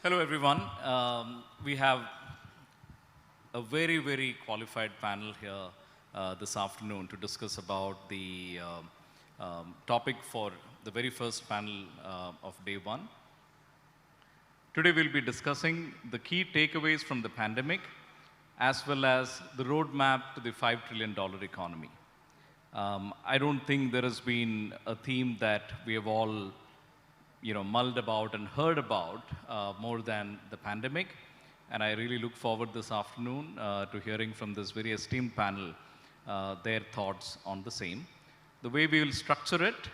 Hello, everyone. We have a very, very qualified panel here this afternoon to discuss about the topic for the very first panel of day one. Today, we'll be discussing the key takeaways from the pandemic, as well as the roadmap to the $5 trillion economy. I don't think there has been a theme that we have all mulled about and heard about more than the pandemic. And I really look forward this afternoon to hearing from this very esteemed panel their thoughts on the same. The way we will structure it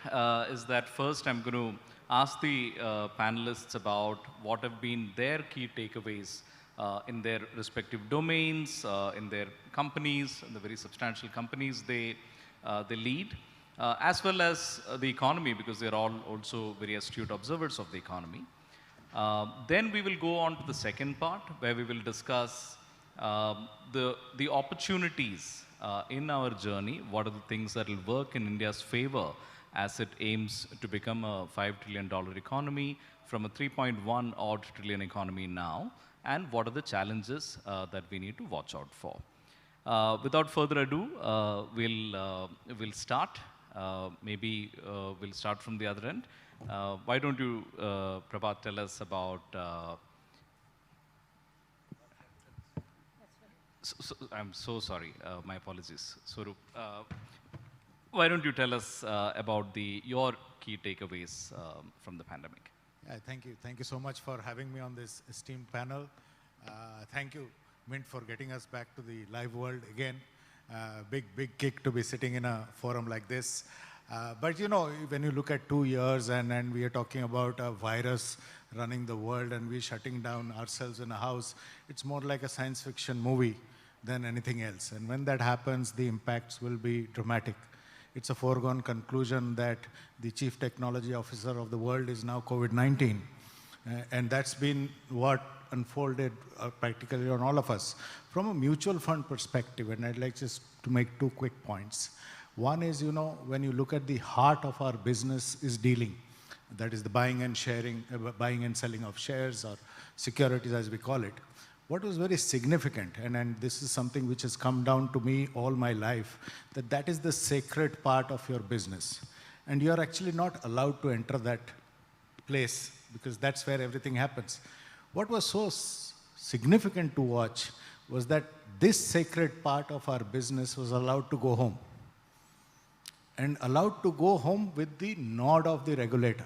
is that first I'm going to ask the panelists about what have been their key takeaways in their respective domains, in their companies, in the very substantial companies they lead. As well as the economy, because they're all also very astute observers of the economy. Then we will go on to the second part, where we will discuss the opportunities in our journey. What are the things that will work in India's favor as it aims to become a $5 trillion economy from a 3.1 odd trillion economy now, and what are the challenges that we need to watch out for. Without further ado, we'll start. Maybe we'll start from the other end. Why don't you, Prabhat, tell us about... I'm so sorry, my apologies. Swaroop, why don't you tell us about your key takeaways from the pandemic? Yeah, thank you. Thank you so much for having me on this esteemed panel. Thank you, Mint, for getting us back to the live world again. Big kick to be sitting in a forum like this. But you know, when you look at 2 years and we are talking about a virus running the world and we're shutting down ourselves in a house, it's more like a science fiction movie than anything else. And when that happens, the impacts will be dramatic. It's a foregone conclusion that the chief technology officer of the world is now COVID-19. And that's been what unfolded practically on all of us. From a mutual fund perspective, and I'd like just to make 2 quick points. One is, you know, when you look at the heart of our business is dealing. That is the buying and selling of shares or securities as we call it. What was very significant, and this is something which has come down to me all my life, that is the sacred part of your business. And you're actually not allowed to enter that place because that's where everything happens. What was so significant to watch was that this sacred part of our business was allowed to go home. And allowed to go home with the nod of the regulator.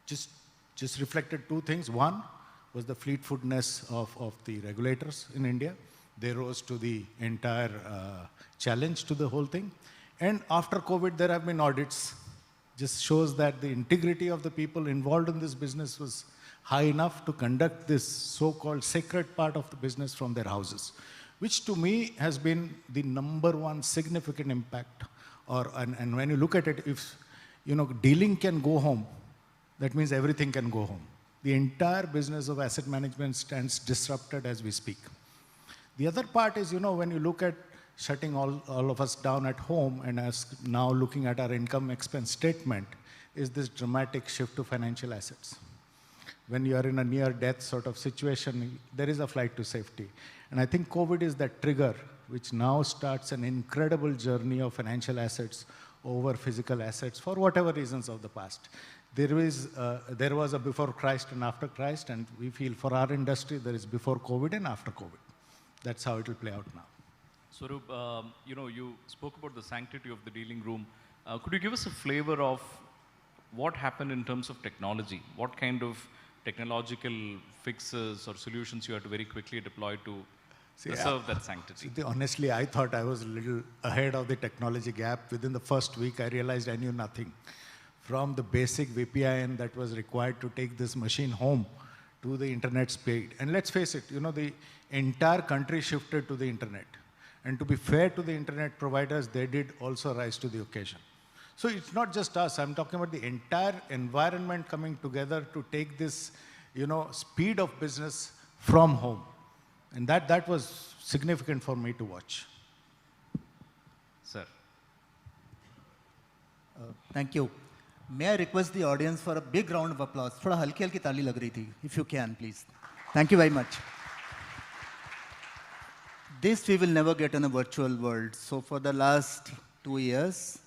Just reflected 2 things. One was the fleet-footedness of the regulators in India. They rose to the entire challenge to the whole thing. And after COVID, there have been audits. Just shows that the integrity of the people involved in this business was high enough to conduct this so-called sacred part of the business from their houses, which to me has been the #1 significant impact. And when you look at it, if dealing can go home, that means everything can go home. The entire business of asset management stands disrupted as we speak. The other part is, when you look at shutting all of us down at home and as now looking at our income expense statement, is this dramatic shift to financial assets. When you are in a near-death sort of situation, there is a flight to safety. And I think COVID is that trigger which now starts an incredible journey of financial assets over physical assets for whatever reasons of the past. There was a before Christ and after Christ, and we feel for our industry there is before COVID and after COVID. That's how it will play out now. Swaroop, you spoke about the sanctity of the dealing room. Could you give us a flavor of what happened in terms of technology? What kind of technological fixes or solutions you had to very quickly deploy to preserve that sanctity? Honestly, I thought I was a little ahead of the technology gap. Within the first week, I realized I knew nothing. From the basic VPN that was required to take this machine home to the internet speed. And let's face it, the entire country shifted to the internet. And to be fair to the internet providers, they did also rise to the occasion. So it's not just us. I'm talking about the entire environment coming together to take this, speed of business from home. And that was significant for me to watch. Sir. Thank you. May I request the audience for a big round of applause? थोड़ा हल्की हल्की ताली लग रही थी, if you can, please. Thank you very much. This we will never get in a virtual world. So for the last 2 years,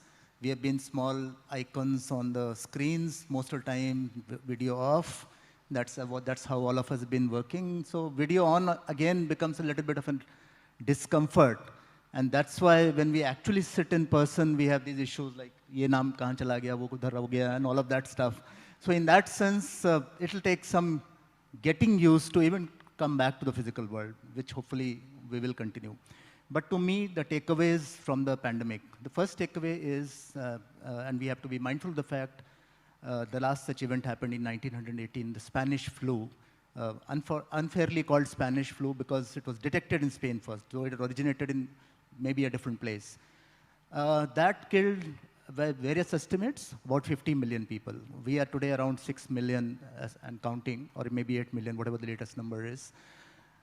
we have been small icons on the screens, most of the time video off. That's how all of us have been working. So video on again becomes a little bit of a discomfort. And that's why when we actually sit in person, we have these issues like, ye naam kahan chala gaya, wo kudhar ho gaya, and all of that stuff. So in that sense, it'll take some getting used to even come back to the physical world, which hopefully we will continue. But to me, the takeaways from the pandemic, the first takeaway is, and we have to be mindful of the fact, the last such event happened in 1918, the Spanish flu, unfairly called Spanish flu because it was detected in Spain first, though it originated in maybe a different place. That killed, by various estimates, about 50 million people. We are today around 6 million and counting, or maybe 8 million, whatever the latest number is.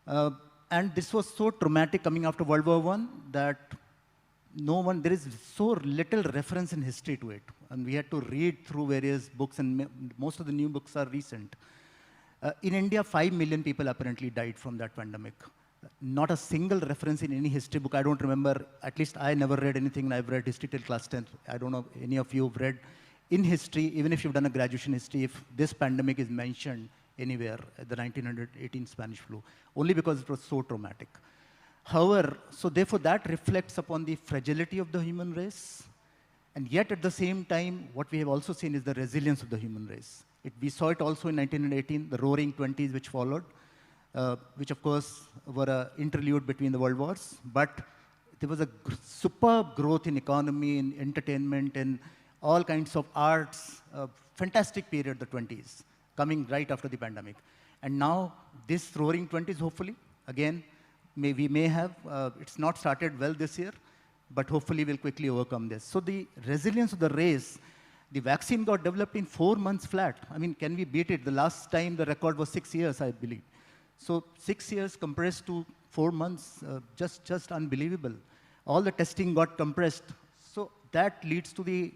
And this was so traumatic coming after World War I that there is so little reference in history to it. And we had to read through various books, and most of the new books are recent. In India, 5 million people apparently died from that pandemic. Not a single reference in any history book. I don't remember, at least I never read anything. I've read history till class 10th. I don't know if any of you have read in history, even if you've done a graduation history, if this pandemic is mentioned anywhere, the 1918 Spanish flu, only because it was so traumatic. However, so therefore that reflects upon the fragility of the human race. And yet at the same time, what we have also seen is the resilience of the human race. We saw it also in 1918, the roaring 20s which followed, which of course were an interlude between the world wars. But there was a superb growth in economy, in entertainment, in all kinds of arts, fantastic period, the 20s, coming right after the pandemic. And now this roaring 20s, hopefully, again, we may have, it's not started well this year, but hopefully we'll quickly overcome this. So the resilience of the race, the vaccine got developed in 4 months flat. I mean, can we beat it? The last time the record was 6 years, I believe. So 6 years compressed to 4 months, just unbelievable. All the testing got compressed. So that leads to the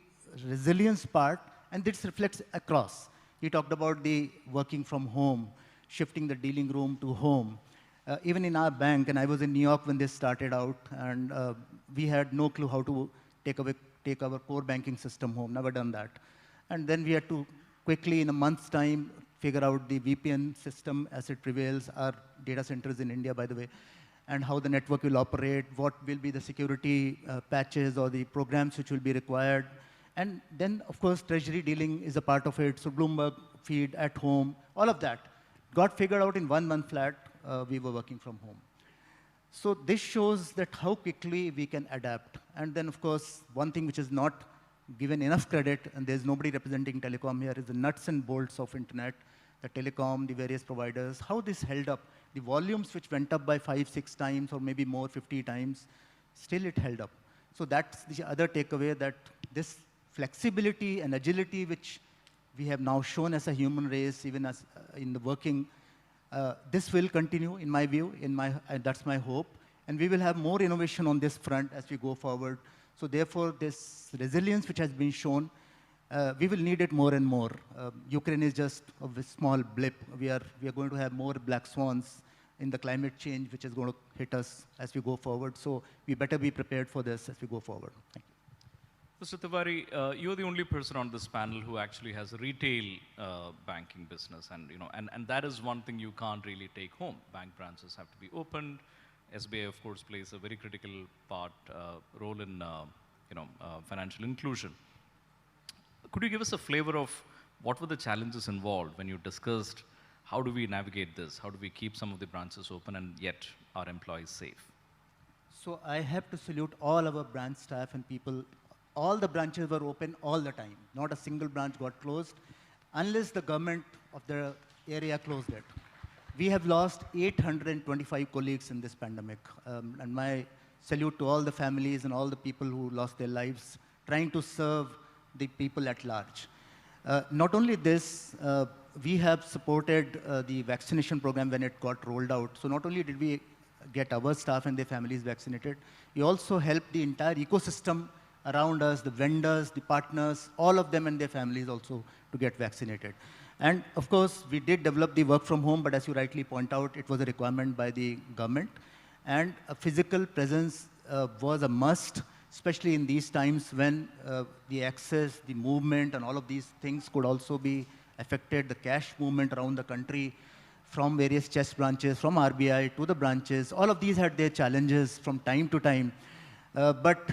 resilience part, and this reflects across. He talked about the working from home, shifting the dealing room to home. Even in our bank, and I was in New York when this started out, and we had no clue how to take our core banking system home, never done that. And then we had to quickly, in a month's time, figure out the VPN system as it prevails. Our data centers in India, by the way, and how the network will operate, what will be the security patches or the programs which will be required. And then, of course, treasury dealing is a part of it. So Bloomberg feed at home, all of that got figured out in 1 month flat. We were working from home. So this shows that how quickly we can adapt. And then, of course, one thing which is not given enough credit, and there's nobody representing telecom here, is the nuts and bolts of internet, the telecom, the various providers, how this held up. The volumes which went up by 5, 6 times, or maybe more, 50 times, still it held up. So that's the other takeaway, that this flexibility and agility which we have now shown as a human race, even as in the working, this will continue, in my view, that's my hope. And we will have more innovation on this front as we go forward. So therefore, this resilience which has been shown, we will need it more and more. Ukraine is just a small blip. We are going to have more black swans in the climate change, which is going to hit us as we go forward. So we better be prepared for this as we go forward. Thank you. Mr. Tiwari, you're the only person on this panel who actually has a retail banking business, and that is one thing you can't really take home. Bank branches have to be opened. SBI, of course, plays a very critical role in financial inclusion. Could you give us a flavor of what were the challenges involved when you discussed how do we navigate this? How do we keep some of the branches open and yet our employees safe? So I have to salute all our branch staff and people. All the branches were open all the time. Not a single branch got closed, unless the government of the area closed it. We have lost 825 colleagues in this pandemic. And my salute to all the families and all the people who lost their lives trying to serve the people at large. Not only this, we have supported the vaccination program when it got rolled out. So not only did we get our staff and their families vaccinated, we also helped the entire ecosystem around us, the vendors, the partners, all of them and their families also to get vaccinated. And of course, we did develop the work from home, but as you rightly point out, it was a requirement by the government. And a physical presence was a must, especially in these times when the access, the movement, and all of these things could also be affected, the cash movement around the country from various chest branches, from RBI to the branches. All of these had their challenges from time to time. But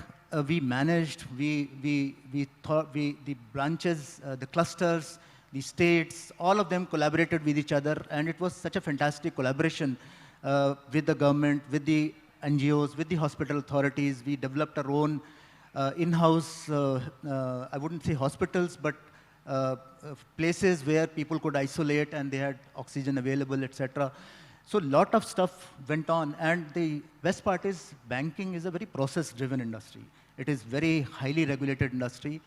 we managed, we thought, the branches, the clusters, the states, all of them collaborated with each other, and it was such a fantastic collaboration with the government, with the NGOs, with the hospital authorities. We developed our own in-house, I wouldn't say hospitals, but places where people could isolate and they had oxygen available, etc. So a lot of stuff went on, and the best part is banking is a very process-driven industry. It is very highly regulated industry.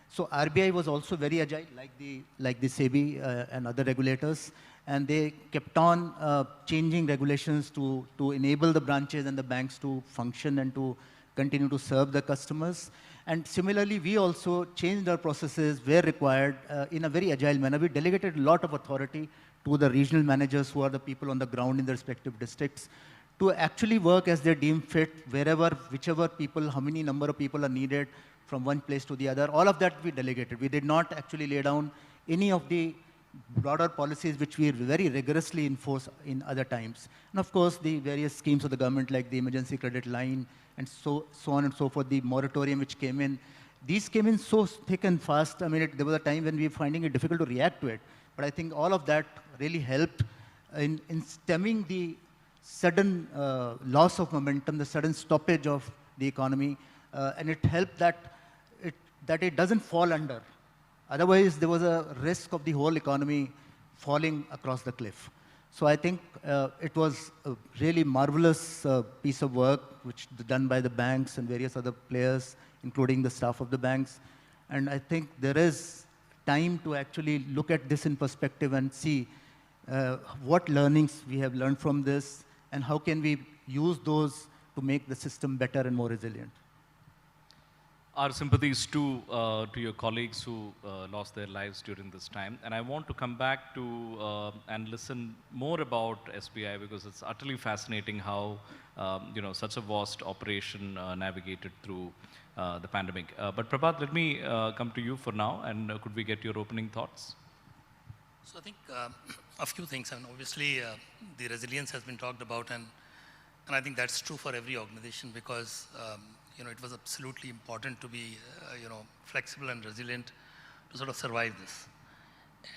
So RBI was also very agile, like the SEBI and other regulators, and they kept on changing regulations to enable the branches and the banks to function and to continue to serve the customers. And similarly, we also changed our processes where required in a very agile manner. We delegated a lot of authority to the regional managers, who are the people on the ground in the respective districts, to actually work as they deem fit, wherever, whichever people, how many number of people are needed from one place to the other. All of that we delegated. We did not actually lay down any of the broader policies which we very rigorously enforce in other times. And of course, the various schemes of the government, like the emergency credit line and so on and so forth, the moratorium which came in, these came in so thick and fast. I mean, there was a time when we were finding it difficult to react to it. But I think all of that really helped in stemming the sudden loss of momentum, the sudden stoppage of the economy, and it helped that it doesn't fall under. Otherwise, there was a risk of the whole economy falling across the cliff. So I think it was a really marvelous piece of work which done by the banks and various other players, including the staff of the banks. And I think there is time to actually look at this in perspective and see what learnings we have learned from this and how can we use those to make the system better and more resilient. Our sympathies to your colleagues who lost their lives during this time. And I want to come back to and listen more about SBI, because it's utterly fascinating how such a vast operation navigated through the pandemic. But Prabhat, let me come to you for now, and could we get your opening thoughts? So I think a few things. I mean, obviously, the resilience has been talked about, and I think that's true for every organization, because it was absolutely important to be, flexible and resilient to sort of survive this.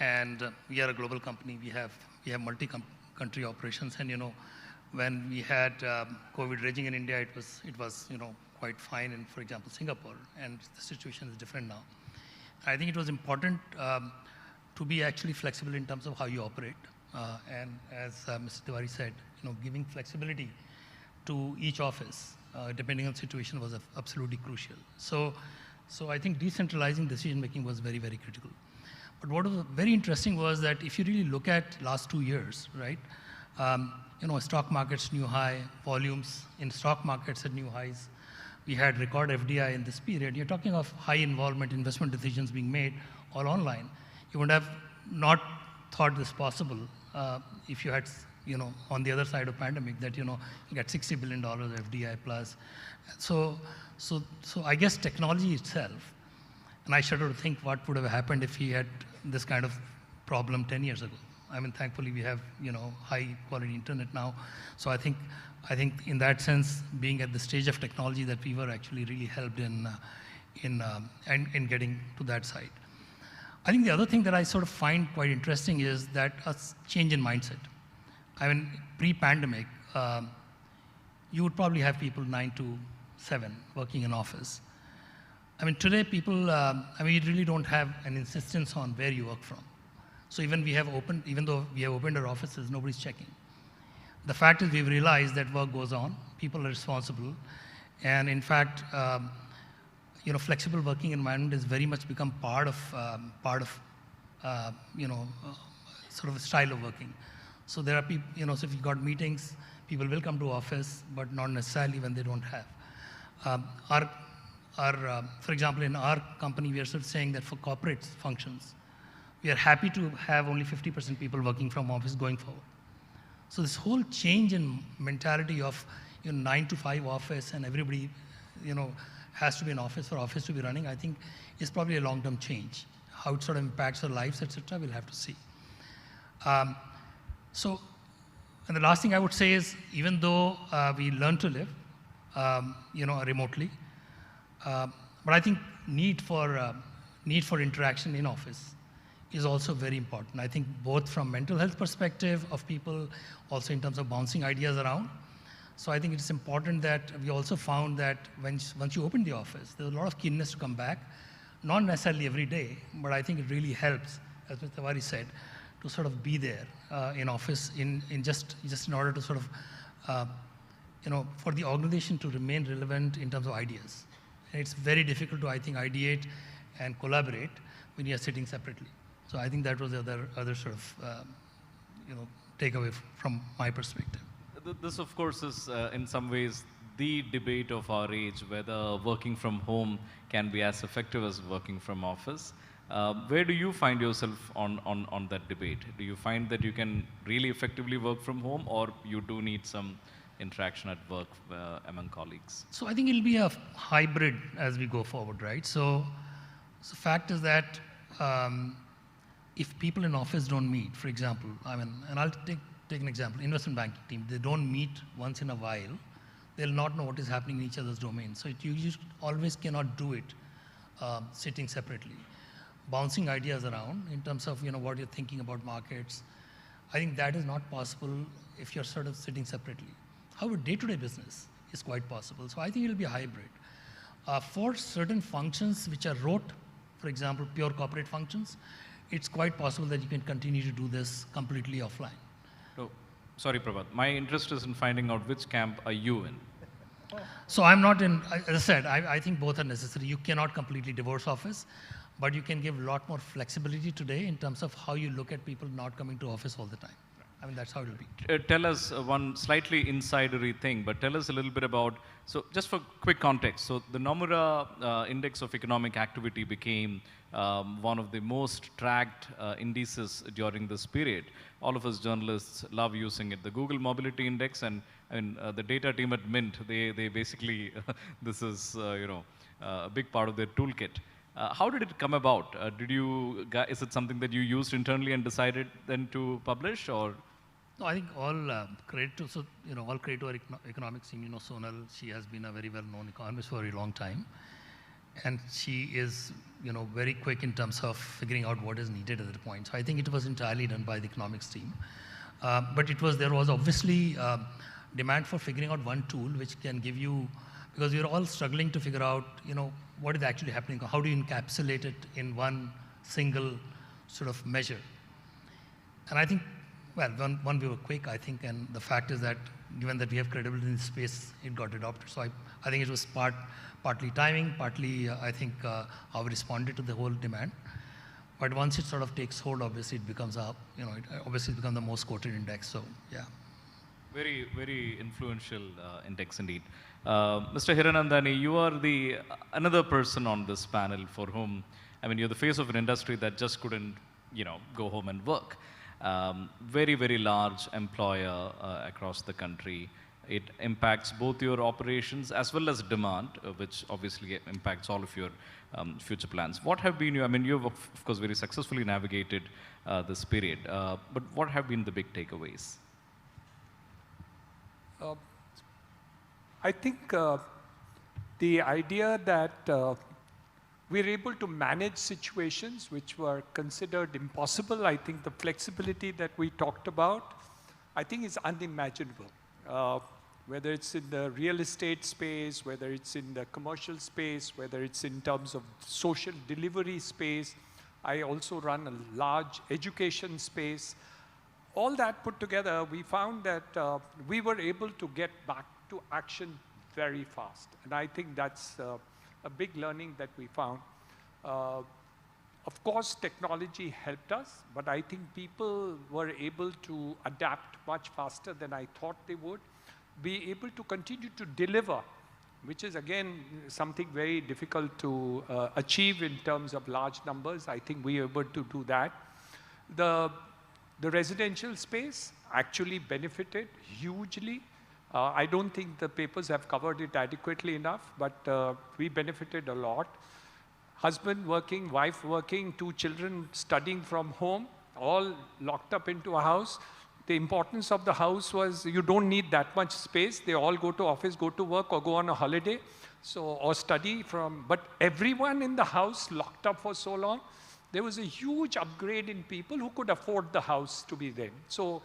And we are a global company. We have multi-country operations, and when we had COVID raging in India, it was quite fine in, for example, Singapore, and the situation is different now. I think it was important to be actually flexible in terms of how you operate, and as Mr. Tiwari said, giving flexibility to each office, depending on the situation, was absolutely crucial. So I think decentralizing decision-making was very, very critical. But what was very interesting was that if you really look at last 2 years, right, stock markets new high, volumes in stock markets at new highs. We had record FDI in this period. You're talking of high involvement investment decisions being made all online. You would have not thought this possible if you had on the other side of pandemic, that you get $60 billion FDI plus. So I guess technology itself, and I shudder to think what would have happened if we had this kind of problem 10 years ago. I mean, thankfully we have high quality internet now. So I think in that sense, being at the stage of technology, that we were actually really helped in getting to that side. I think the other thing that I sort of find quite interesting is that a change in mindset. I mean, pre-pandemic, you would probably have people 9 to 7 working in office. I mean, today people, we really don't have an insistence on where you work from. So even though we have opened our offices, nobody's checking. The fact is, we've realized that work goes on, people are responsible, and in fact, flexible working environment has very much become part of sort of a style of working. So there are people, so if you've got meetings, people will come to office, but not necessarily when they don't have. for example, in our company, we are sort of saying that for corporate functions, we are happy to have only 50% people working from office going forward. So this whole change in mentality of 9 to 5 office and everybody has to be in office for office to be running, I think is probably a long-term change. How it sort of impacts our lives, etc., we'll have to see. And the last thing I would say is, even though we learn to live, remotely, but I think need for interaction in office is also very important. I think both from mental health perspective of people, also in terms of bouncing ideas around. So I think it's important that we also found that once you open the office, there's a lot of keenness to come back, not necessarily every day, but I think it really helps, as Mr. Tiwari said, to sort of be there in office in just in order to sort of, for the organization to remain relevant in terms of ideas. And it's very difficult to, I think, ideate and collaborate when you're sitting separately. So I think that was the other sort of, takeaway from my perspective. This, of course, is in some ways the debate of our age, whether working from home can be as effective as working from office. Where do you find yourself on that debate? Do you find that you can really effectively work from home, or you do need some interaction at work among colleagues? So I think it'll be a hybrid as we go forward, right? So the fact is that if people in office don't meet, for example, and I'll take an example, investment banking team, they don't meet once in a while, they'll not know what is happening in each other's domain. So you just always cannot do it sitting separately. Bouncing ideas around in terms of what you're thinking about markets, I think that is not possible if you're sort of sitting separately. However, day-to-day business is quite possible. So I think it'll be a hybrid. For certain functions which are rote, for example, pure corporate functions, it's quite possible that you can continue to do this completely offline. Oh, sorry, Prabhat. My interest is in finding out which camp are you in. So I'm not in, as I said, I think both are necessary. You cannot completely divorce office, but you can give a lot more flexibility today in terms of how you look at people not coming to office all the time. I mean, that's how it will be. Tell us one slightly insidery thing, but tell us a little bit about, so just for quick context, so the Nomura Index of Economic Activity became one of the most tracked indices during this period. All of us journalists love using it. The Google Mobility Index and the data team at Mint, they basically, this is, a big part of their toolkit. How did it come about? Is it something that you used internally and decided then to publish, or? No, I think all credit to our economics team. Sonal, she has been a very well-known economist for a very long time, and she is, very quick in terms of figuring out what is needed at the point. So I think it was entirely done by the economics team, but there was obviously demand for figuring out one tool which can give you, because we were all struggling to figure out, what is actually happening. How do you encapsulate it in one single sort of measure? And I think, well, one we were quick, I think, and the fact is that given that we have credibility in this space, it got adopted. So I think it was partly timing, partly I think how we responded to the whole demand. But once it sort of takes hold, obviously it becomes the most quoted index. So yeah. Very, very influential index indeed. Mr. Hiranandani, you are another person on this panel for whom, you're the face of an industry that just couldn't, go home and work. Very, very large employer across the country. It impacts both your operations as well as demand, which obviously impacts all of your future plans. What have been you've of course very successfully navigated this period, but what have been the big takeaways? I think the idea that we're able to manage situations which were considered impossible, I think the flexibility that we talked about, I think is unimaginable. Whether it's in the real estate space, whether it's in the commercial space, whether it's in terms of social delivery space. I also run a large education space. All that put together, we found that we were able to get back to action very fast. And I think that's a big learning that we found. Of course, technology helped us, but I think people were able to adapt much faster than I thought they would. Be able to continue to deliver which is again something very difficult to achieve in terms of large numbers. I think we are able to do that. The residential space actually benefited hugely. I don't think the papers have covered it adequately enough, but we benefited a lot. Husband working, wife working, 2 children studying from home, all locked up into a house. The importance of the house was you don't need that much space. They all go to office, go to work, or go on a holiday, or study from. But everyone in the house locked up for so long, there was a huge upgrade in people who could afford the house to be there. So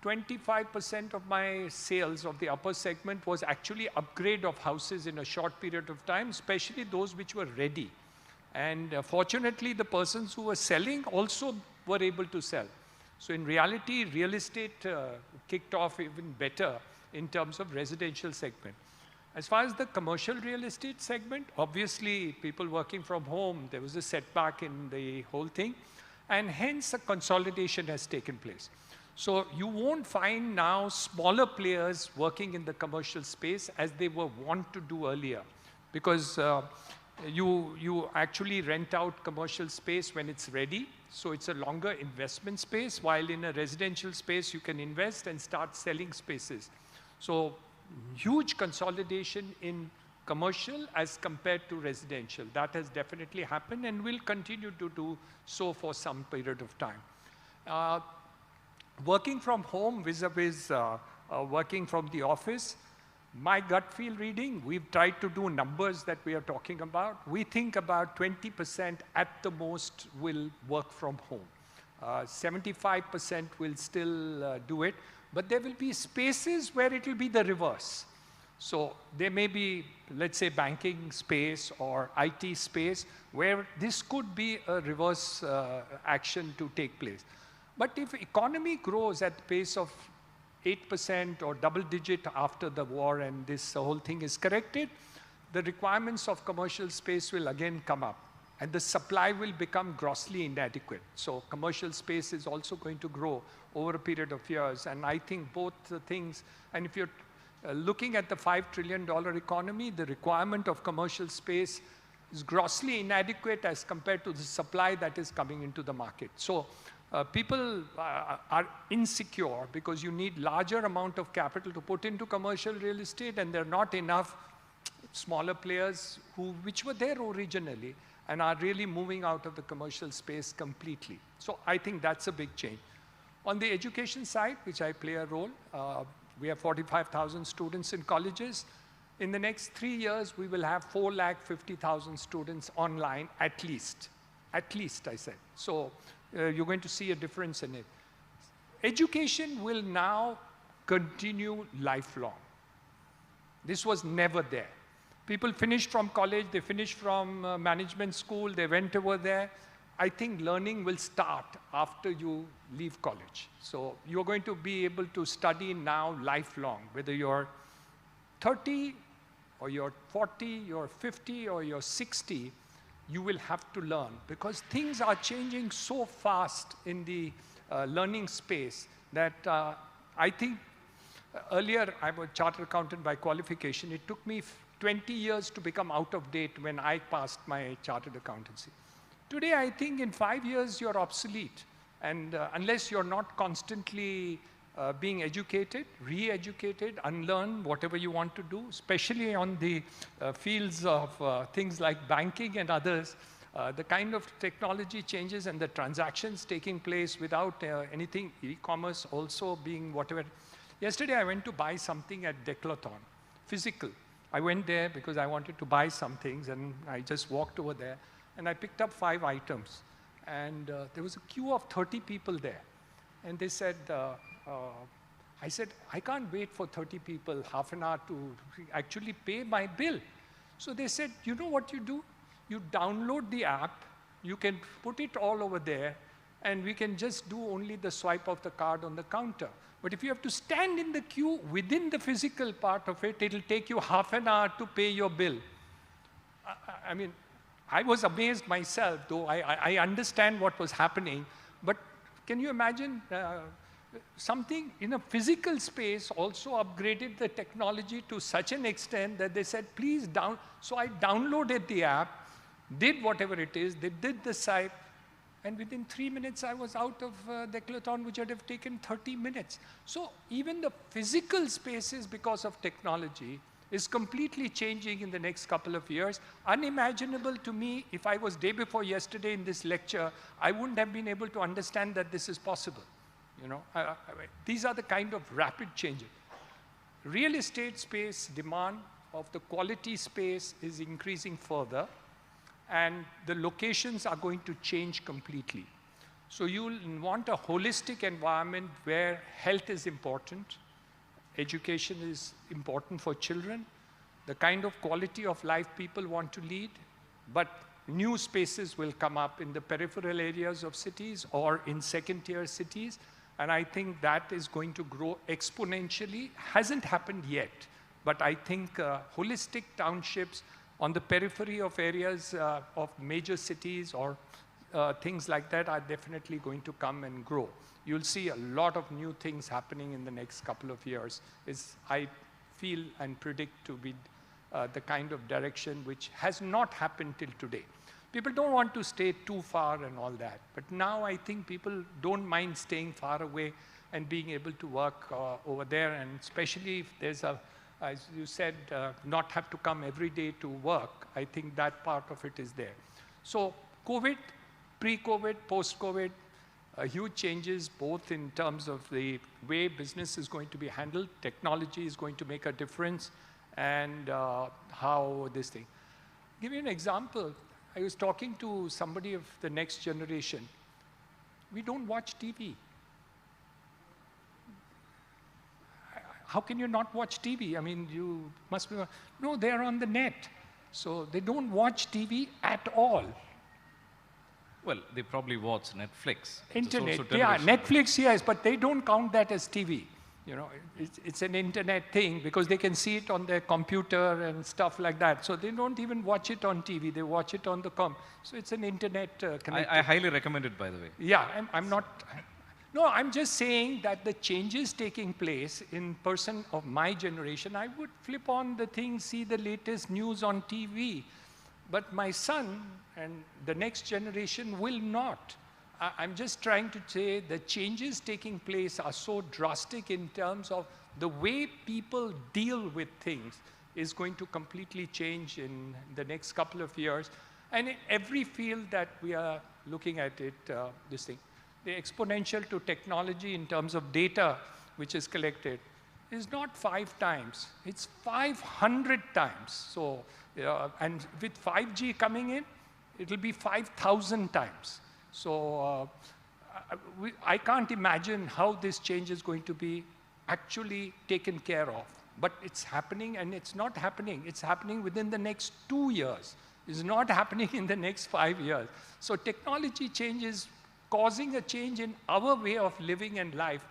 25% of my sales of the upper segment was actually upgrade of houses in a short period of time, especially those which were ready. And fortunately, the persons who were selling also were able to sell. So in reality, real estate kicked off even better in terms of residential segment. As far as the commercial real estate segment, obviously people working from home, there was a setback in the whole thing, and hence a consolidation has taken place. So you won't find now smaller players working in the commercial space as they were wont to do earlier, because you actually rent out commercial space when it's ready. So it's a longer investment space, while in a residential space, you can invest and start selling spaces. So huge consolidation in commercial as compared to residential. That has definitely happened and will continue to do so for some period of time. Working from home vis-a-vis working from the office, my gut feel reading, we've tried to do numbers that we are talking about. We think about 20% at the most will work from home. 75% will still do it, but there will be spaces where it will be the reverse. So there may be, let's say, banking space or IT space where this could be a reverse action to take place. But if economy grows at the pace of 8% or double digit after the war and this whole thing is corrected, the requirements of commercial space will again come up and the supply will become grossly inadequate. So commercial space is also going to grow over a period of years. And I think both the things, and if you're looking at the $5 trillion economy, the requirement of commercial space is grossly inadequate as compared to the supply that is coming into the market. So people are insecure because you need larger amount of capital to put into commercial real estate, and there are not enough smaller players which were there originally and are really moving out of the commercial space completely. So I think that's a big change. On the education side, which I play a role, we have 45,000 students in colleges. In the next 3 years, we will have 450,000 students online at least. At least, I said. So you're going to see a difference in it. Education will now continue lifelong. This was never there. People finished from college, they finished from management school, they went over there. I think learning will start after you leave college. So you're going to be able to study now lifelong, whether you're 30 or you're 40, you're 50 or you're 60, you will have to learn because things are changing so fast in the learning space that I think earlier I'm a chartered accountant by qualification. It took me 20 years to become out of date when I passed my chartered accountancy. Today, I think in 5 years, you're obsolete. And unless you're not constantly being educated, re-educated, unlearn whatever you want to do, especially on the fields of things like banking and others, the kind of technology changes and the transactions taking place without anything, e-commerce also being whatever. Yesterday, I went to buy something at Decathlon, physical. I went there because I wanted to buy some things, and I just walked over there, and I picked up 5 items. And there was a queue of 30 people there. And they said, I said, I can't wait for 30 people, half an hour to actually pay my bill. So they said, you know what you do? You download the app, you can put it all over there, and we can just do only the swipe of the card on the counter. But if you have to stand in the queue within the physical part of it, it'll take you half an hour to pay your bill. I mean, I was amazed myself, though I understand what was happening. But can you imagine something in a physical space also upgraded the technology to such an extent that they said, please down. So I downloaded the app, did whatever it is, they did the site, and within 3 minutes I was out of Decathlon, which would have taken 30 minutes. So even the physical spaces, because of technology, is completely changing in the next couple of years. Unimaginable to me. If I was day before yesterday in this lecture, I wouldn't have been able to understand that this is possible. You know, these are the kind of rapid changes. Real estate space demand of the quality space is increasing further, and the locations are going to change completely. So you'll want a holistic environment where health is important, education is important for children, the kind of quality of life people want to lead, but new spaces will come up in the peripheral areas of cities or in second-tier cities, and I think that is going to grow exponentially. Hasn't happened yet, but I think holistic townships on the periphery of areas of major cities or things like that are definitely going to come and grow. You'll see a lot of new things happening in the next couple of years. I feel and predict to be the kind of direction which has not happened till today. People don't want to stay too far and all that, but now I think people don't mind staying far away and being able to work over there, and especially if there's a, as you said, not have to come every day to work. I think that part of it is there. So COVID, pre-COVID, post-COVID, huge changes both in terms of the way business is going to be handled, technology is going to make a difference, and how this thing. I'll give you an example. I was talking to somebody of the next generation. We don't watch TV. How can you not watch TV? I mean, you must be, no, they're on the net. So they don't watch TV at all. Well, they probably watch Netflix. Internet, yeah, Netflix, yes, but they don't count that as TV. You know, it's an internet thing because they can see it on their computer and stuff like that. So they don't even watch it on TV. They watch it on the So it's an internet connection. I highly recommend it, by the way. Yeah, I'm not. No, I'm just saying that the changes taking place in person of my generation, I would flip on the thing, see the latest news on TV. But my son and the next generation will not. I'm just trying to say the changes taking place are so drastic in terms of the way people deal with things is going to completely change in the next couple of years. And in every field that we are looking at it, this thing, the exponential to technology in terms of data which is collected is not 5 times, it's 500 times. So, and with 5G coming in, it'll be 5,000 times. So I can't imagine how this change is going to be actually taken care of. But it's happening, and it's not happening. It's happening within the next 2 years. It's not happening in the next 5 years. So technology change is causing a change in our way of living and life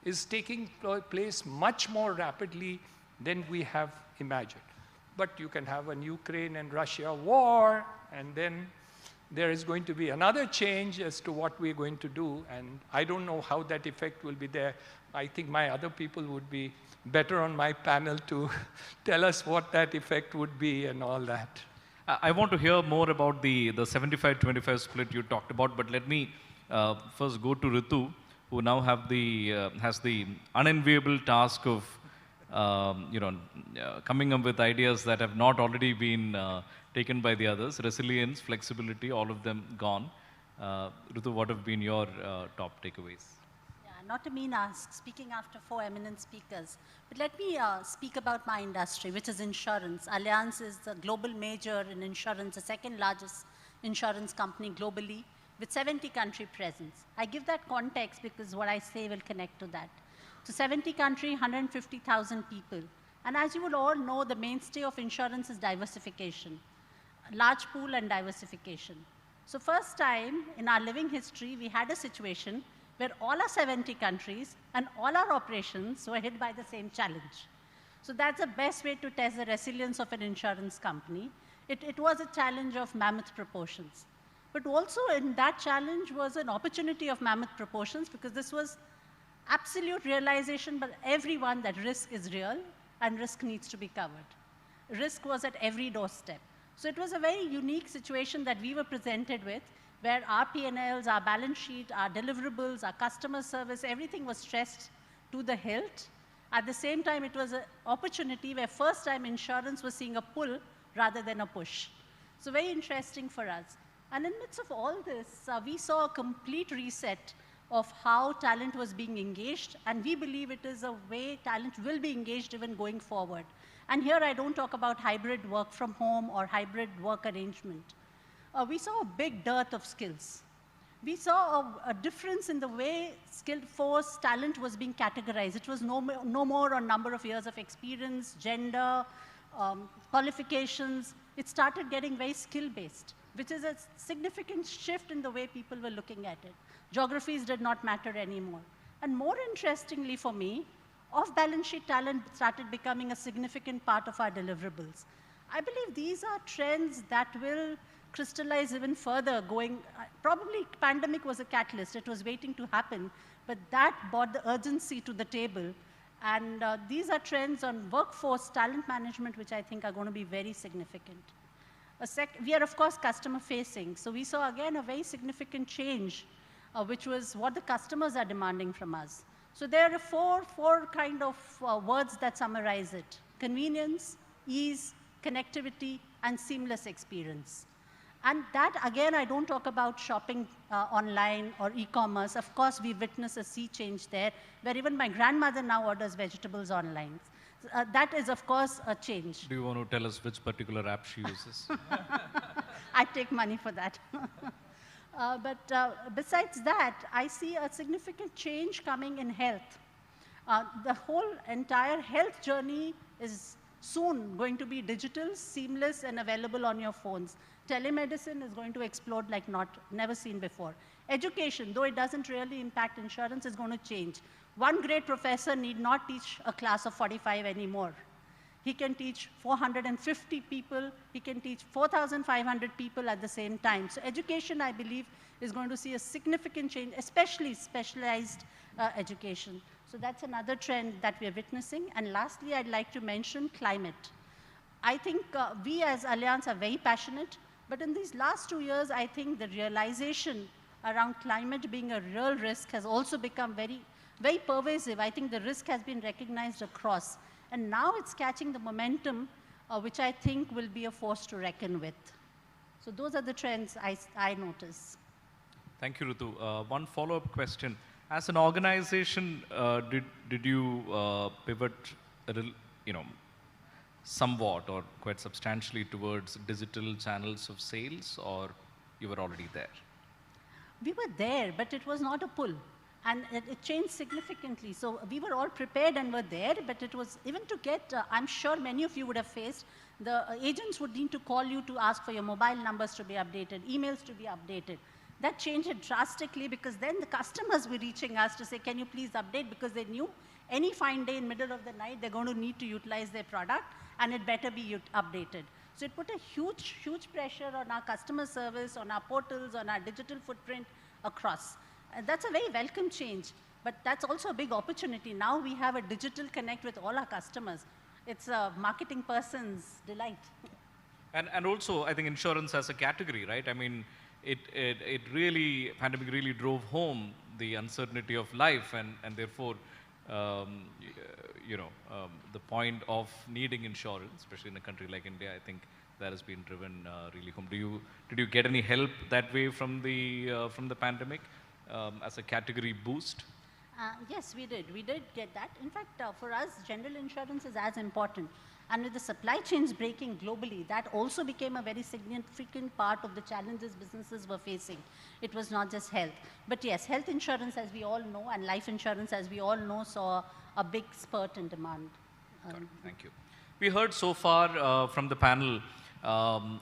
is taking place much more rapidly than we have imagined. But you can have an Ukraine and Russia war, and then there is going to be another change as to what we're going to do, and I don't know how that effect will be there. I think my other people would be better on my panel to tell us what that effect would be and all that. I want to hear more about the 75-25 split you talked about, but let me first go to Ritu, who now has the unenviable task of coming up with ideas that have not already been taken by the others. Resilience, flexibility, all of them gone. Ritu, what have been your top takeaways? Yeah, not to mean speaking after 4 eminent speakers, but let me speak about my industry, which is insurance. Allianz is the global major in insurance, the second largest insurance company globally, with 70 country presence. I give that context because what I say will connect to that. So 70 country, 150,000 people. And as you will all know, the mainstay of insurance is diversification, large pool and diversification. So first time in our living history, we had a situation where all our 70 countries and all our operations were hit by the same challenge. So that's the best way to test the resilience of an insurance company. It was a challenge of mammoth proportions. But also in that challenge was an opportunity of mammoth proportions because this was absolute realization by everyone that risk is real and risk needs to be covered. Risk was at every doorstep. So it was a very unique situation that we were presented with, where our P&Ls, our balance sheet, our deliverables, our customer service, everything was stressed to the hilt. At the same time, it was an opportunity where first time insurance was seeing a pull rather than a push. So very interesting for us. And in the midst of all this, we saw a complete reset of how talent was being engaged, and we believe it is a way talent will be engaged even going forward. And here I don't talk about hybrid work from home or hybrid work arrangement. We saw a big dearth of skills. We saw a difference in the way skilled force talent was being categorized. It was no more on number of years of experience, gender, qualifications. It started getting very skill-based, which is a significant shift in the way people were looking at it. Geographies did not matter anymore. And more interestingly for me, off-balance sheet talent started becoming a significant part of our deliverables. I believe these are trends that will crystallize even further going, probably pandemic was a catalyst, it was waiting to happen, but that brought the urgency to the table. And these are trends on workforce talent management, which I think are going to be very significant. We are, of course, customer facing. So we saw, again, a very significant change, which was what the customers are demanding from us. So there are four kind of words that summarize it: convenience, ease, connectivity, and seamless experience. And that, again, I don't talk about shopping online or e-commerce. Of course, we witness a sea change there, where even my grandmother now orders vegetables online. That is, of course, a change. Do you want to tell us which particular app she uses? I take money for that. But besides that, I see a significant change coming in health. The whole entire health journey is soon going to be digital, seamless, and available on your phones. Telemedicine is going to explode like never seen before. Education, though it doesn't really impact insurance, is going to change. One great professor need not teach a class of 45 anymore. He can teach 450 people. He can teach 4,500 people at the same time. So education, I believe, is going to see a significant change, especially specialized education. So that's another trend that we are witnessing. And lastly, I'd like to mention climate. I think we as Allianz are very passionate, but in these last 2 years, I think the realization around climate being a real risk has also become very, very pervasive. I think the risk has been recognized across. And now it's catching the momentum, which I think will be a force to reckon with. So those are the trends I notice. Thank you, Ritu. One follow-up question. As an organization, did you pivot a little, somewhat or quite substantially towards digital channels of sales, or you were already there? We were there, but it was not a pull. And it changed significantly. So we were all prepared and were there, but it was even to get, I'm sure many of you would have faced, the agents would need to call you to ask for your mobile numbers to be updated, emails to be updated. That changed it drastically, because then the customers were reaching us to say, can you please update? Because they knew any fine day in middle of the night, they're going to need to utilize their product, and it better be updated. So it put a huge, huge pressure on our customer service, on our portals, on our digital footprint across. That's a very welcome change, but that's also a big opportunity. Now we have a digital connect with all our customers. It's a marketing person's delight. And also, I think insurance as a category, right? I mean, pandemic really drove home the uncertainty of life, and therefore, the point of needing insurance, especially in a country like India, I think that has been driven really home. Did you get any help that way from the pandemic as a category boost? Yes, we did. We did get that. In fact, for us, general insurance is as important. And with the supply chains breaking globally, that also became a very significant part of the challenges businesses were facing. It was not just health. But yes, health insurance, as we all know, and life insurance, as we all know, saw a big spurt in demand. Thank you. We heard so far from the panel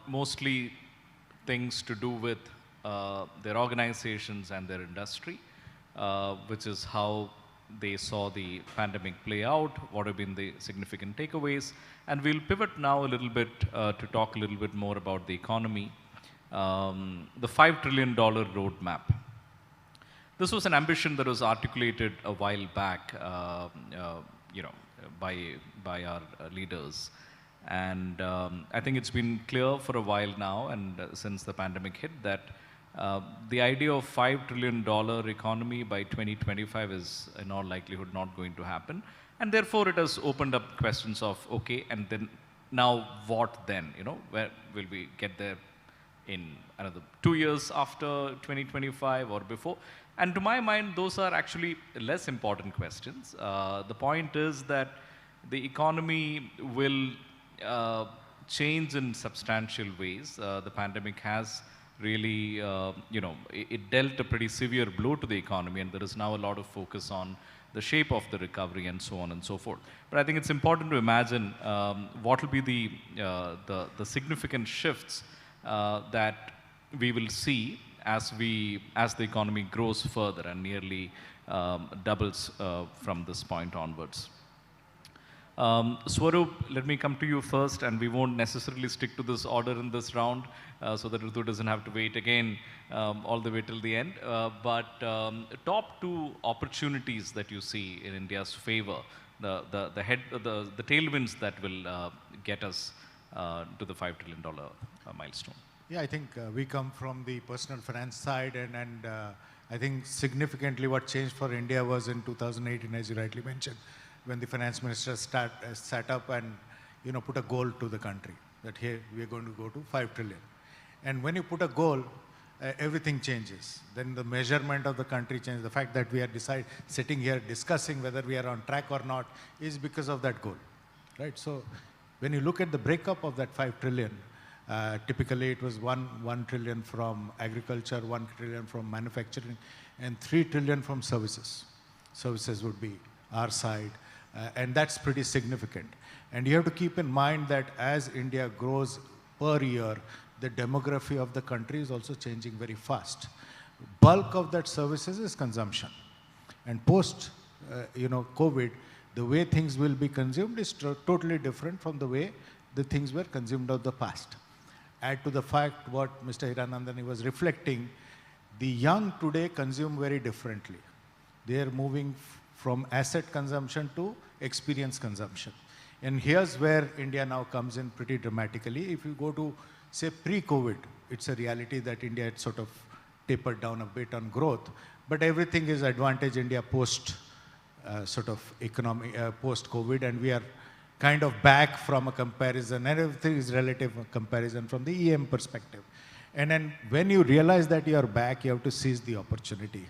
mostly things to do with their organizations and their industry, which is how they saw the pandemic play out, what have been the significant takeaways. And we'll pivot now a little bit to talk a little bit more about the economy. The $5 trillion roadmap. this was an ambition that was articulated a while back, you know, by our leaders. And I think it's been clear for a while now, and since the pandemic hit, that the idea of $5 trillion economy by 2025 is in all likelihood not going to happen. And therefore, it has opened up questions of, okay, and then now what then? You know, where will we get there in another 2 years after 2025 or before? And to my mind, those are actually less important questions. The point is that the economy will change in substantial ways. The pandemic has really, you know, it dealt a pretty severe blow to the economy, and there is now a lot of focus on the shape of the recovery and so on and so forth. But I think it's important to imagine what will be the significant shifts that we will see as the economy grows further and nearly doubles from this point onwards. Swaroop, let me come to you first, and we won't necessarily stick to this order in this round, so that Ritu doesn't have to wait again all the way till the end. But top two opportunities that you see in India's favor, the tailwinds that will get us to the $5 trillion milestone. Yeah, I think we come from the personal finance side, and I think significantly what changed for India was in 2018, as you rightly mentioned, when the finance minister sat up and, you know, put a goal to the country that here we are going to go to 5 trillion. And when you put a goal, everything changes. Then the measurement of the country changes. The fact that we are sitting here discussing whether we are on track or not is because of that goal, right? So when you look at the breakup of that 5 trillion, typically it was 1 trillion from agriculture, 1 trillion from manufacturing, and 3 trillion from services. Services would be our side, and that's pretty significant. And you have to keep in mind that as India grows per year, the demography of the country is also changing very fast. Bulk of that services is consumption. And post, you know, COVID, the way things will be consumed is totally different from the way the things were consumed of the past. Add to the fact what Mr. Hiranandani was reflecting, the young today consume very differently. They are moving from asset consumption to experience consumption. And here's where India now comes in pretty dramatically. If you go to, say, pre-COVID, it's a reality that India had sort of tapered down a bit on growth, but everything is advantage India post sort of economic, post-COVID, and we are kind of back from a comparison, and everything is relative comparison from the EM perspective. And then when you realize that you are back, you have to seize the opportunity.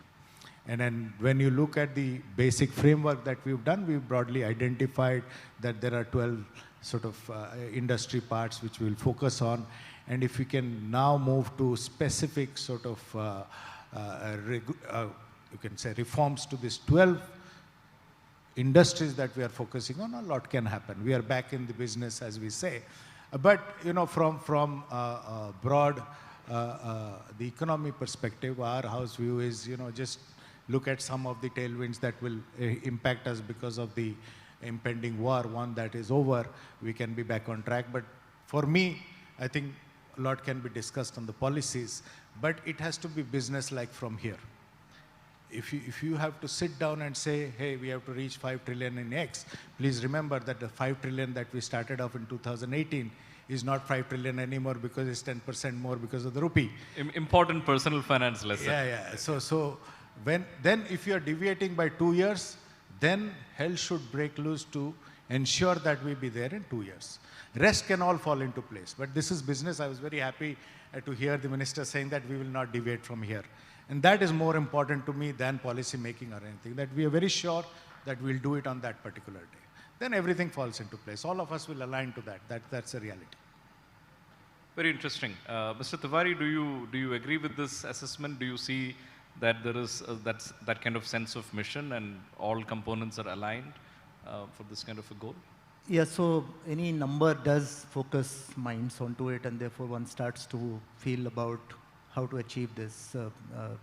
And then when you look at the basic framework that we've done, we've broadly identified that there are 12 sort of industry parts which we'll focus on. And if we can now move to specific sort of, you can say, reforms to these 12 industries that we are focusing on, a lot can happen. We are back in the business, as we say. But, you know, from broad, the economy perspective, our house view is, you know, just look at some of the tailwinds that will impact us because of the impending war. One that is over, we can be back on track. But for me, I think a lot can be discussed on the policies, but it has to be business-like from here. If you have to sit down and say, hey, we have to reach 5 trillion in X, please remember that the 5 trillion that we started off in 2018 is not 5 trillion anymore because it's 10% more because of the rupee. Important personal finance lesson. Yeah. So then if you are deviating by 2 years, then hell should break loose to ensure that we be there in 2 years. Rest can all fall into place. But this is business. I was very happy to hear the minister saying that we will not deviate from here. And that is more important to me than policy making or anything, that we are very sure that we'll do it on that particular day. Then everything falls into place. All of us will align to that. That's a reality. Very interesting. Mr. Tiwari, do you agree with this assessment? Do you see that there is that kind of sense of mission and all components are aligned for this kind of a goal? Yeah, so any number does focus minds onto it, and therefore one starts to feel about how to achieve this.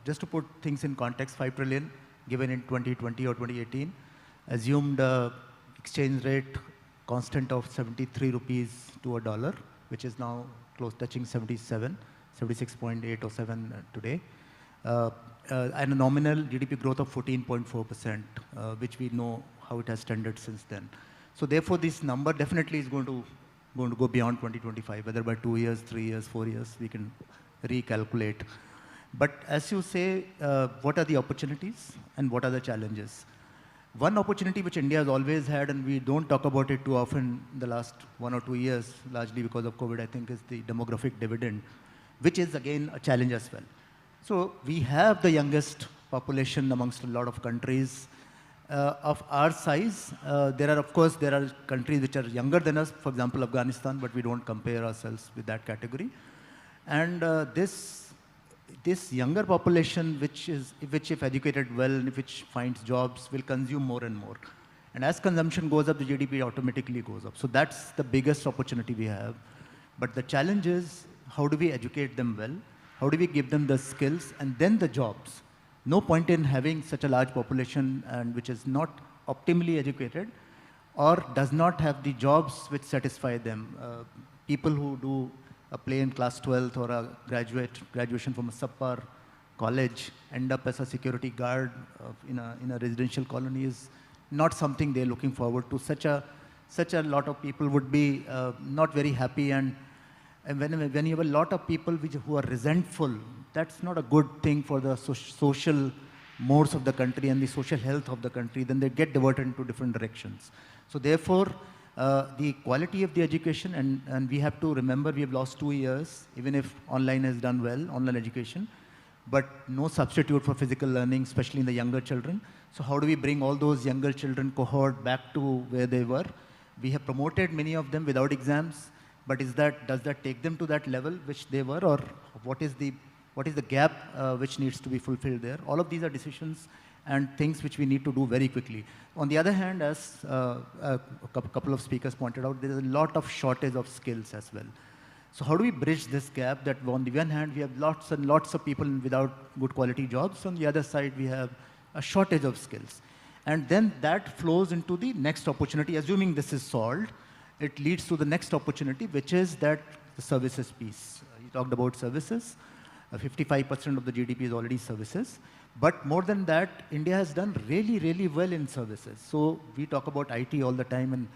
Just to put things in context, 5 trillion given in 2020 or 2018, assumed exchange rate constant of 73 rupees to a dollar, which is now close touching 77, 76.8 or 7 today. and a nominal GDP growth of 14.4%, which we know how it has trended since then. So therefore, this number definitely is going to go beyond 2025, whether by 2 years, 3 years, 4 years, we can recalculate. But as you say, what are the opportunities and what are the challenges? One opportunity which India has always had, and we don't talk about it too often in the last 1 or 2 years, largely because of COVID, I think, is the demographic dividend, which is again a challenge as well. So we have the youngest population amongst a lot of countries of our size. Of course, there are countries which are younger than us, for example, Afghanistan, but we don't compare ourselves with that category. And this younger population, which if educated well and which finds jobs, will consume more and more. And as consumption goes up, the GDP automatically goes up. So that's the biggest opportunity we have. But the challenge is, how do we educate them well? How do we give them the skills and then the jobs? No point in having such a large population and which is not optimally educated or does not have the jobs which satisfy them. People who do a plain class 12th or a graduation from a subpar college end up as a security guard in a residential colony is not something they're looking forward to. Such a lot of people would be not very happy, and when you have a lot of people who are resentful, that's not a good thing for the social modes of the country and the social health of the country. Then they get diverted into different directions. So therefore, the quality of the education, and we have to remember we have lost 2 years, even if online has done well, online education, but no substitute for physical learning, especially in the younger children. So how do we bring all those younger children cohort back to where they were? We have promoted many of them without exams, but does that take them to that level which they were, or what is the gap which needs to be fulfilled there? All of these are decisions and things which we need to do very quickly. On the other hand, as a couple of speakers pointed out, there is a lot of shortage of skills as well. So how do we bridge this gap that on the one hand, we have lots and lots of people without good quality jobs. On the other side, we have a shortage of skills. And then that flows into the next opportunity. Assuming this is solved, it leads to the next opportunity, which is that the services piece. You talked about services. 55% of the GDP is already services. But more than that, India has done really, really well in services. So we talk about IT all the time, and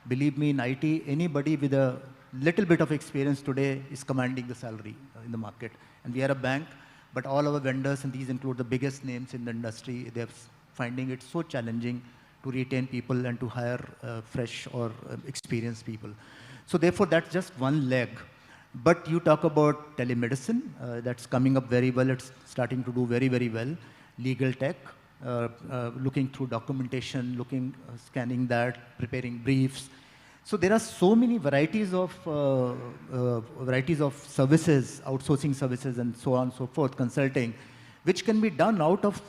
believe me, in IT, anybody with a little bit of experience today is commanding the salary in the market. And we are a bank, but all our vendors, and these include the biggest names in the industry, they're finding it so challenging to retain people and to hire fresh or experienced people. So therefore, that's just one leg. But you talk about telemedicine, that's coming up very well. It's starting to do very, very well. Legal tech, looking through documentation, scanning that, preparing briefs. So there are so many varieties of services, outsourcing services, and so on and so forth, consulting, which can be done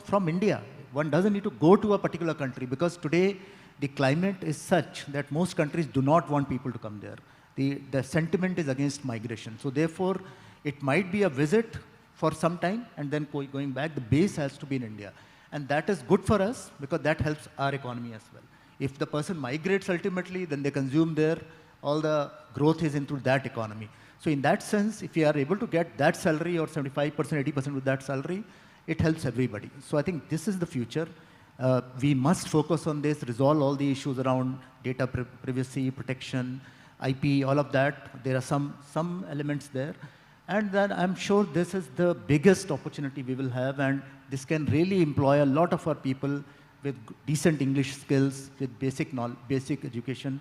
from India. One doesn't need to go to a particular country, because today the climate is such that most countries do not want people to come there. The sentiment is against migration. So therefore, it might be a visit for some time and then going back. The base has to be in India. And that is good for us because that helps our economy as well. If the person migrates ultimately, then they consume there. All the growth is into that economy. So in that sense, if you are able to get that salary or 75%, 80% with that salary, it helps everybody. So I think this is the future. We must focus on this, resolve all the issues around data privacy, protection, IP, all of that. There are some elements there. And then I'm sure this is the biggest opportunity we will have, and this can really employ a lot of our people with decent English skills, with basic education.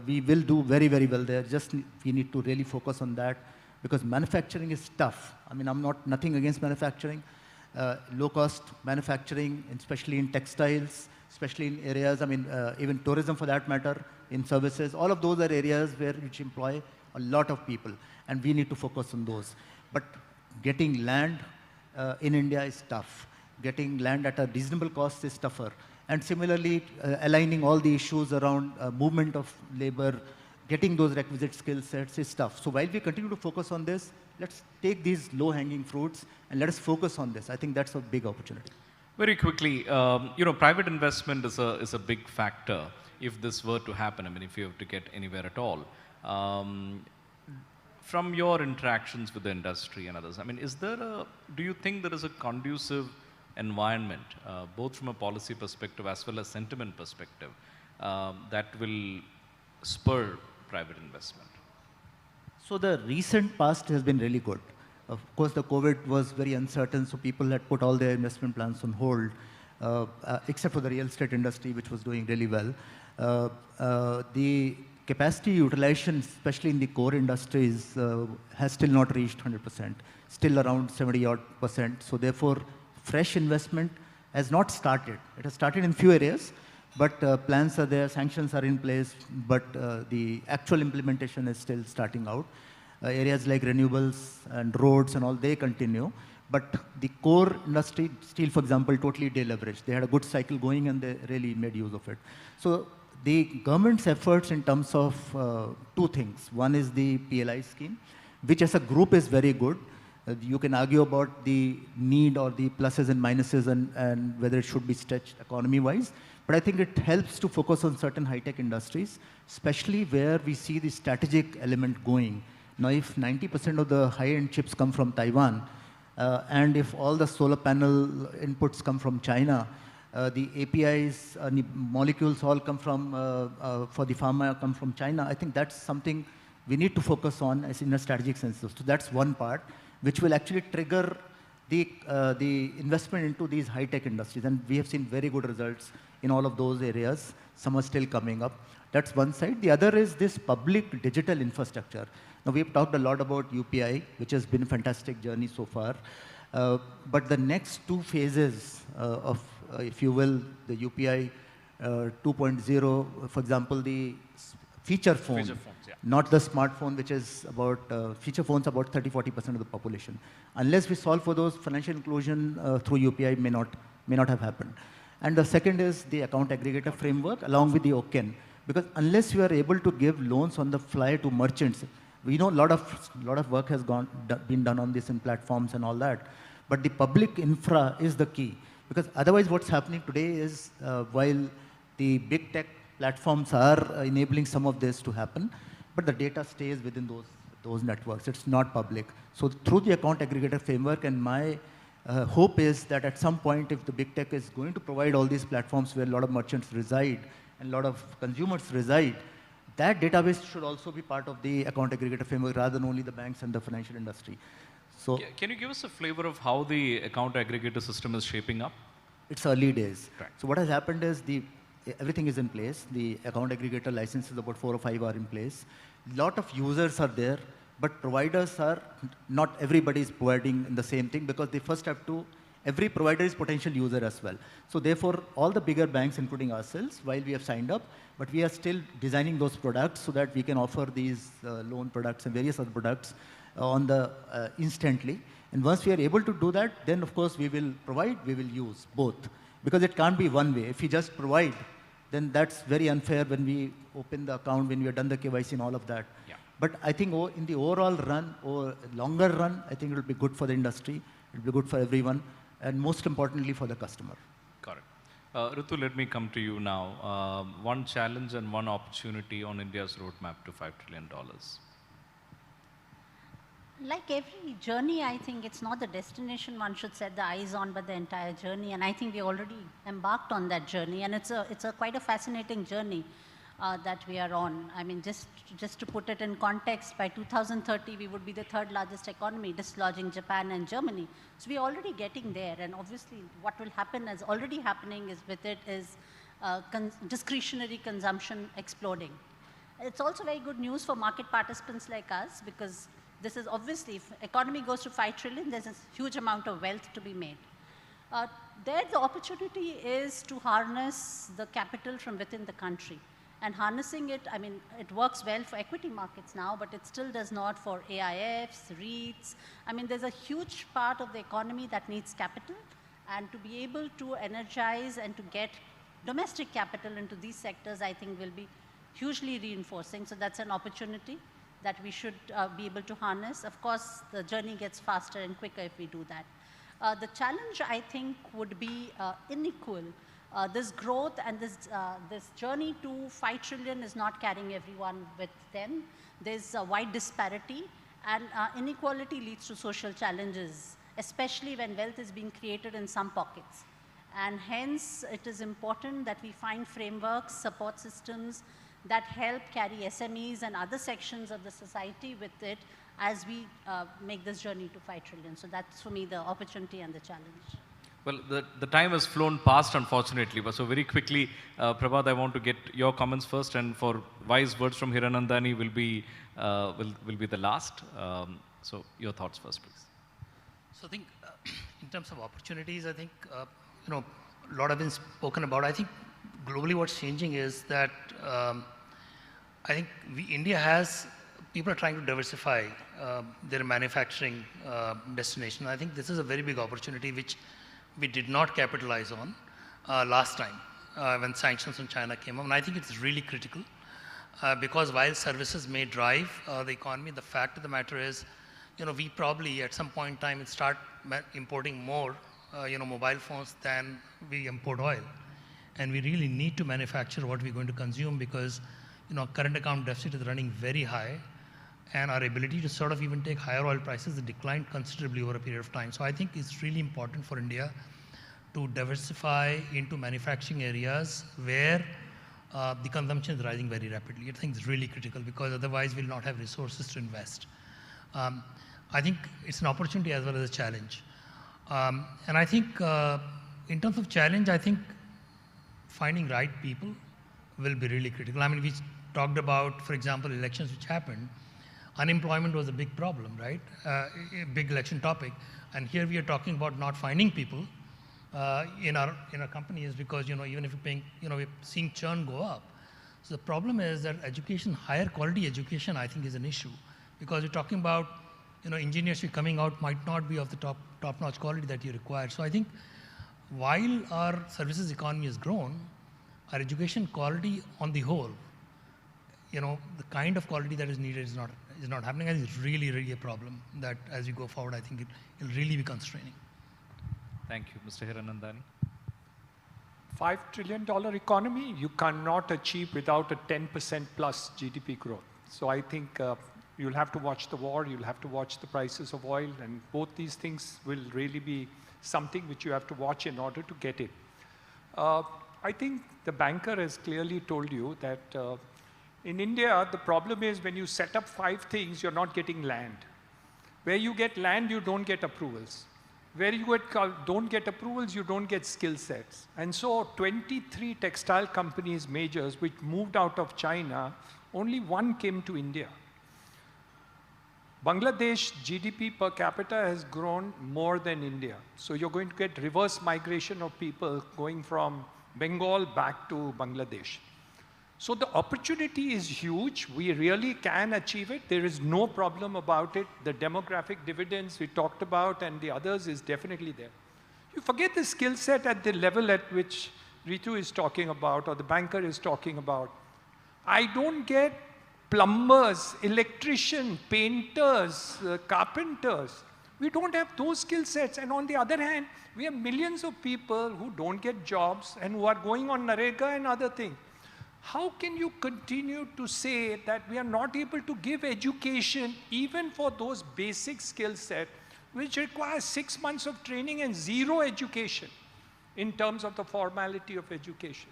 We will do very, very well there. We need to really focus on that, because manufacturing is tough. I mean, nothing against manufacturing. Low-cost manufacturing, especially in textiles, especially in areas, even tourism for that matter, in services, all of those are areas which employ a lot of people, and we need to focus on those. But getting land in India is tough. Getting land at a reasonable cost is tougher. And similarly, aligning all the issues around movement of labor, getting those requisite skill sets is tough. So while we continue to focus on this, let's take these low-hanging fruits and let us focus on this. I think that's a big opportunity. Very quickly, private investment is a big factor if this were to happen. If you have to get anywhere at all. From your interactions with the industry and others, do you think there is a conducive environment, both from a policy perspective as well as sentiment perspective, that will spur private investment? So the recent past has been really good. Of course, the COVID was very uncertain, so people had put all their investment plans on hold, except for the real estate industry, which was doing really well. The capacity utilization, especially in the core industries, has still not reached 100%, still around 70-odd%. So therefore, fresh investment has not started. It has started in few areas, but plans are there, sanctions are in place, but the actual implementation is still starting out. Areas like renewables and roads and all, they continue. But the core industry, steel, for example, totally deleveraged. They had a good cycle going and they really made use of it. So the government's efforts in terms of two things. One is the PLI scheme, which as a group is very good. You can argue about the need or the pluses and minuses and whether it should be stretched economy-wise. But I think it helps to focus on certain high-tech industries, especially where we see the strategic element going. Now, if 90% of the high-end chips come from Taiwan, and if all the solar panel inputs come from China, the APIs, the molecules all come from, for the pharma come from China, I think that's something we need to focus on as in a strategic sense. So that's one part, which will actually trigger the investment into these high-tech industries. And we have seen very good results in all of those areas. Some are still coming up. That's one side. The other is this public digital infrastructure. Now, we've talked a lot about UPI, which has been a fantastic journey so far. But the next two phases of, if you will, the UPI 2.0, for example, the feature phone, Feature phones, yeah. not the smartphone, which is about, feature phones about 30–40% of the population. Unless we solve for those, financial inclusion through UPI may not have happened. And the second is the account aggregator framework along with the OCEN. Because unless we are able to give loans on the fly to merchants, we know a lot of work has been done on this in platforms and all that. But the public infra is the key. Because otherwise what's happening today is while the big tech platforms are enabling some of this to happen, but the data stays within those networks. It's not public. So through the account aggregator framework, and my hope is that at some point, if the big tech is going to provide all these platforms where a lot of merchants reside and a lot of consumers reside, that database should also be part of the account aggregator framework rather than only the banks and the financial industry. So Can you give us a flavor of how the account aggregator system is shaping up? it's early days. Right. So what has happened is everything is in place. The account aggregator licenses, about 4 or 5 are in place. Lot of users are there, but providers are, not everybody is providing the same thing because they first have to, every provider is potential user as well. So therefore, all the bigger banks, including ourselves, while we have signed up, but we are still designing those products so that we can offer these loan products and various other products on the instantly. And once we are able to do that, then of course we will provide, we will use both. Because it can't be one way. If we just provide, then that's very unfair when we open the account, when we have done the KYC and all of that. Yeah. But I think in the overall run, or longer run, I think it will be good for the industry, it will be good for everyone, and most importantly for the customer. Got it. Ritu, let me come to you now. One challenge and one opportunity on India's roadmap to $5 trillion. Like every journey, I think it's not the destination one should set the eyes on, but the entire journey. And I think we already embarked on that journey. And it's a quite a fascinating journey that we are on. I mean, just to put it in context, by 2030, we would be the 3rd largest economy, dislodging Japan and Germany. So we're already getting there. And obviously, what will happen is already happening is with it is discretionary consumption exploding. It's also very good news for market participants like us because this is obviously, if economy goes to 5 trillion, there's a huge amount of wealth to be made. There, the opportunity is to harness the capital from within the country. And harnessing it, I mean, it works well for equity markets now, but it still does not for AIFs, REITs. I mean, there's a huge part of the economy that needs capital. And to be able to energize and to get domestic capital into these sectors, I think will be hugely reinforcing. So that's an opportunity that we should be able to harness. Of course, the journey gets faster and quicker if we do that. The challenge, I think, would be unequal. This growth and this journey to 5 trillion is not carrying everyone with them. There's a wide disparity, and inequality leads to social challenges especially when wealth is being created in some pockets. And hence, it is important that we find frameworks, support systems that help carry SMEs and other sections of the society with it as we make this journey to 5 trillion. So that's, for me, the opportunity and the challenge. Well, the time has flown past, unfortunately. But so very quickly, Prabhat, I want to get your comments first, and for wise words from Hiranandani will be the last. So your thoughts first, please. So I think in terms of opportunities, I think a lot have been spoken about. I think globally what's changing is that I think India has, people are trying to diversify their manufacturing destination. I think this is a very big opportunity which we did not capitalize on last time when sanctions on China came up. And I think it's really critical because while services may drive the economy, the fact of the matter is, we probably at some point in time will start importing more, mobile phones than we import oil. And we really need to manufacture what we're going to consume because, current account deficit is running very high and our ability to sort of even take higher oil prices has declined considerably over a period of time. So I think it's really important for India to diversify into manufacturing areas where the consumption is rising very rapidly. I think it's really critical because otherwise we'll not have resources to invest. I think it's an opportunity as well as a challenge. And I think in terms of challenge, I think finding right people will be really critical. I mean, we talked about, for example, elections which happened. Unemployment was a big problem, right? A big election topic. And here we are talking about not finding people in our companies because, even if you're paying, we're seeing churn go up. So the problem is that education, higher quality education, I think is an issue because you're talking about, engineers who are coming out might not be of the top-notch quality that you require. So I think while our services economy has grown, our education quality on the whole, the kind of quality that is needed is not happening. I think it's really, really a problem that as you go forward, I think it'll really be constraining. Thank you, Mr. Hiranandani. $5 trillion economy, you cannot achieve without a 10% plus GDP growth. So I think you'll have to watch the war, you'll have to watch the prices of oil, and both these things will really be something which you have to watch in order to get it. I think the banker has clearly told you that in India, the problem is when you set up 5 things, you're not getting land. Where you get land, you don't get approvals. Where you don't get approvals, you don't get skill sets. And so 23 textile companies, majors, which moved out of China, only 1 came to India. Bangladesh GDP per capita has grown more than India. So you're going to get reverse migration of people going from Bengal back to Bangladesh. So the opportunity is huge. We really can achieve it. There is no problem about it. The demographic dividends we talked about and the others is definitely there. You forget the skill set at the level at which Ritu is talking about or the banker is talking about. I don't get plumbers, electricians, painters, carpenters. We don't have those skill sets. And on the other hand, we have millions of people who don't get jobs and who are going on Narega and other things. How can you continue to say that we are not able to give education even for those basic skill sets, which requires 6 months of training and 0 education in terms of the formality of education?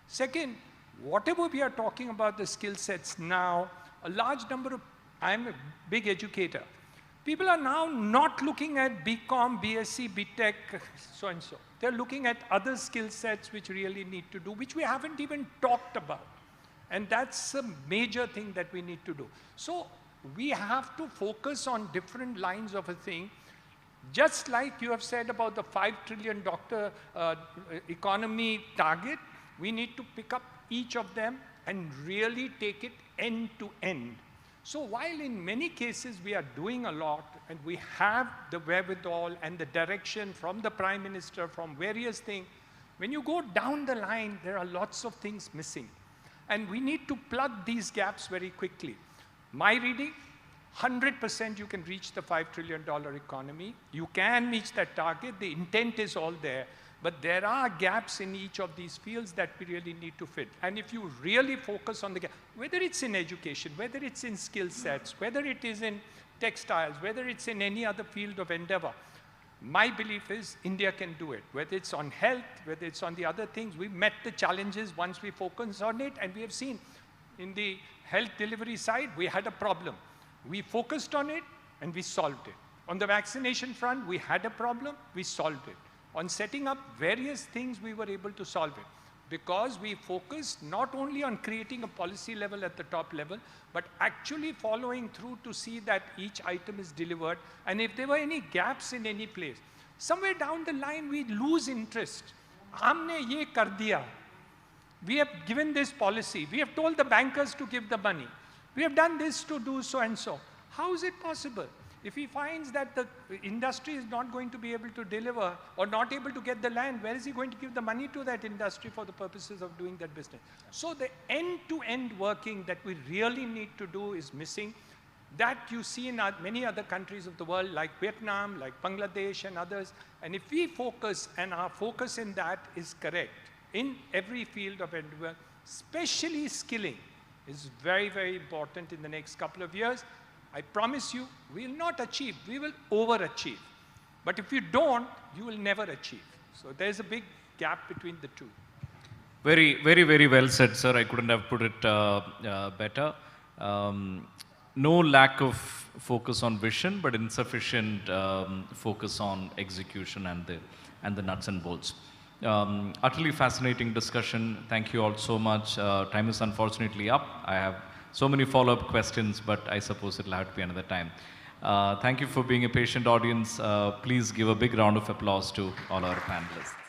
Second, whatever we are talking about the skill sets now, a large number of, I'm a big educator. People are now not looking at BCom, BSc, BTech, so and so. They're looking at other skill sets which really need to do, which we haven't even talked about. And that's a major thing that we need to do. So we have to focus on different lines of a thing. Just like you have said about the $5 trillion economy target, we need to pick up each of them and really take it end to end. So while in many cases we are doing a lot and we have the wherewithal and the direction from the Prime Minister, from various things, when you go down the line, there are lots of things missing. And we need to plug these gaps very quickly. My reading, 100% you can reach the $5 trillion economy. You can reach that target. The intent is all there. But there are gaps in each of these fields that we really need to fit. And if you really focus on the gap, whether it's in education, whether it's in skill sets, whether it is in textiles, whether it's in any other field of endeavor, My belief is India can do it, whether it's on health, whether it's on the other things. We've met the challenges once we focus on it, and we have seen in the health delivery side, we had a problem. We focused on it, and we solved it. On the vaccination front, we had a problem, we solved it. On setting up various things, we were able to solve it. Because we focused not only on creating a policy level at the top level, but actually following through to see that each item is delivered. And if there were any gaps in any place, somewhere down the line, we lose interest. Humne ye kar diya. We have given this policy. We have told the bankers to give the money. We have done this to do so and so. How is it possible? If he finds that the industry is not going to be able to deliver or not able to get the land, where is he going to give the money to that industry for the purposes of doing that business? So the end-to-end working that we really need to do is missing. That you see in many other countries of the world, like Vietnam, like Bangladesh and others. And if we focus, and our focus in that is correct, in every field of endeavor, especially skilling, is very, very important in the next couple of years. I promise you, we will not achieve, we will overachieve. But if you don't, you will never achieve. So there's a big gap between the two. Very, very, very well said, sir. I couldn't have put it better. No lack of focus on vision, but insufficient focus on execution and the nuts and bolts. Utterly fascinating discussion. Thank you all so much. Time is unfortunately up. I have so many follow-up questions, but I suppose it'll have to be another time. Thank you for being a patient audience. Please give a big round of applause to all our panelists.